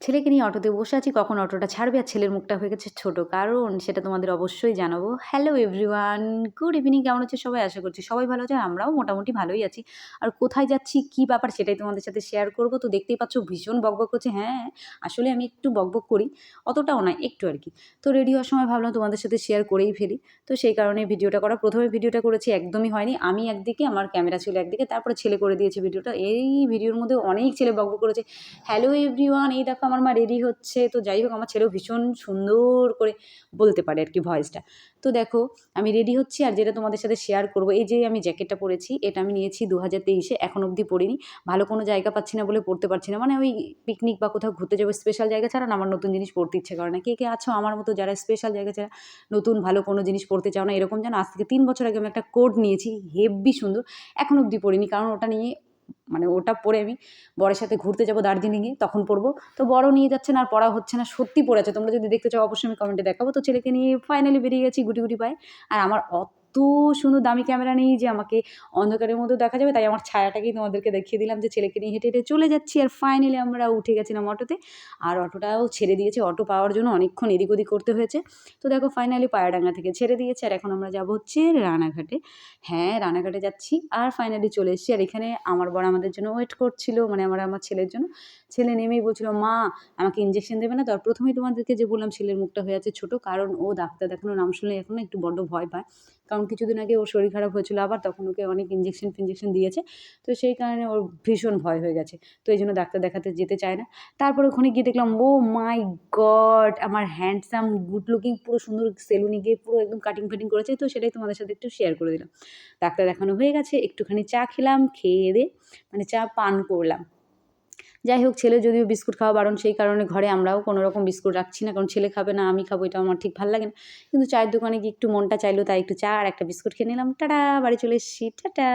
ছেলেকে নিয়ে অটোতে বসে আছি, কখন অটোটা ছাড়বে আর ছেলের মুখটা হয়ে গেছে ছোট। কারণ সেটা তোমাদের অবশ্যই জানাবো। Hello everyone, good evening. কেমন আছো সবাই? আশা করছি সবাই ভালো আছো। আমরাও মোটামুটি ভালোই আছি। আর কোথায় যাচ্ছি, কী ব্যাপার সেটাই তোমাদের সাথে শেয়ার করব। তো দেখতেই পাচ্ছ ভীষণ বকবক করছে। হ্যাঁ, আসলে আমি একটু বকবক করি। অতটাও নয়, একটু আরকি। তো রেডি হওয়ার সময় ভাবলাম তোমাদের সাথে শেয়ার করেই ফেলি। তো সেই কারণে ভিডিওটা করা। ১ম এ ভিডিওটা করেছি একদমই হয়নি। আমি একদিকে, আমার ক্যামেরা ছিল একদিকে, তারপরে ছেলে করে দিয়েছে ভিডিওটা। এই ভিডিওর মধ্যে অনেক ছেলে বকবক করেছে। হ্যালো এভরিওয়ান, এই দেখো আমার মা রেডি হচ্ছে। তো যাই হোক, আমার ছেলেও ভীষণ সুন্দর করে বলতে পারে আর কি ভয়েসটা। তো দেখো আমি রেডি হচ্ছি, আর যেটা তোমাদের সাথে শেয়ার করব, এই যে আমি জ্যাকেটটা পরেছি, এটা আমি নিয়েছি 2023-এ, এখন অবধি পরিনি। ভালো কোনো জায়গা পাচ্ছি না বলে পরতে পারছি না। মানে ওই পিকনিক বা কোথাও ঘুরতে যাবো স্পেশাল জায়গা ছাড়া না আমার নতুন জিনিস পরতে ইচ্ছে করে না। কে কে আছো আমার মতো যারা স্পেশাল জায়গা ছাড়া নতুন ভালো কোনো জিনিস পরতে চাও না? এরকম যেন আজ থেকে 3 বছর আগে আমি একটা কোট নিয়েছি, হেব্বি সুন্দর। এখন অবধি পরিনি, কারণ ওটা নিয়ে মানে ওটা পরে আমি বরের সাথে ঘুরতে যাবো দার্জিলিংয়ে, তখন পরবো। তো বড়ও নিয়ে যাচ্ছে না আর পরা হচ্ছে না। সত্যি পড়ে আছে। তোমরা যদি দেখতে চাও অবশ্যই আমি কমেন্টে দেখাবো। তো ছেলেকে নিয়ে ফাইনালি বেরিয়ে গেছি গুটি, গুটি পায়ে। আর আমার অত সুন্দর দামি ক্যামেরা নেই যে আমাকে অন্ধকারের মধ্যেও দেখা যাবে। তাই আমার ছায়াটাকেই তোমাদেরকে দেখিয়ে দিলাম যে ছেলেকে নিয়ে হেঁটে, হেঁটে চলে যাচ্ছি। আর ফাইনালি আমরা উঠে গেছিলাম অটোতে। আর অটোটাও ছেড়ে দিয়েছে। অটো পাওয়ার জন্য অনেকক্ষণ এদিক ওদিক করতে হয়েছে। তো দেখো ফাইনালি পায়রাডাঙ্গা থেকে ছেড়ে দিয়েছে। আর এখন আমরা যাবো হচ্ছে রানাঘাটে। হ্যাঁ, রানাঘাটে যাচ্ছি। আর ফাইনালি চলে এসেছি। আর এখানে আমার বর আমাদের জন্য ওয়েট করছিল, মানে আমার ছেলের জন্য। ছেলে নেমেই বলছিল, মা আমাকে ইঞ্জেকশন দেবে না তো? আর প্রথমেই তোমাদেরকে যে বললাম ছেলের মুখটা হয়ে আছে ছোট, কারণ ও ডাক্তার দেখানোর নাম শুনলে এখন না একটু বড্ড ভয় পায়। কারণ কিছুদিন আগে ওর শরীর খারাপ হয়েছিল আবার, তখন ওকে অনেক ইঞ্জেকশন দিয়েছে। তো সেই কারণে ওর ভীষণ ভয় হয়ে গেছে। তো এইজন্য ডাক্তার দেখাতে যেতে চায় না। তারপরে ওখানে গিয়ে দেখলাম, ও মাই গড! আমার হ্যান্ডসাম, গুড লুকিং, পুরো সুন্দর সেলুনে গিয়ে পুরো একদম কাটিং-ফাটিং করেছে। তো সেটাই তোমাদের সাথে একটু শেয়ার করে দিলাম। ডাক্তার দেখানো হয়ে গেছে, একটুখানি চা খেলাম, খেয়ে-দেয়ে মানে চা পান করলাম। যাই হোক, ছেলে যদিও বিস্কুট খাওয়া বারণ, সেই কারণে ঘরে আমরাও কোনো রকম বিস্কুট রাখছি না, কারণ ছেলে খাবে না, আমি খাবো, এটা আমার ঠিক ভাল লাগে না। কিন্তু চায়ের দোকানে গিয়ে একটু মনটা চাইলো, তাই একটু চা আর একটা বিস্কুট খেয়ে নিলাম। টাটা! বাড়ি চলে এসেছি। টাটা!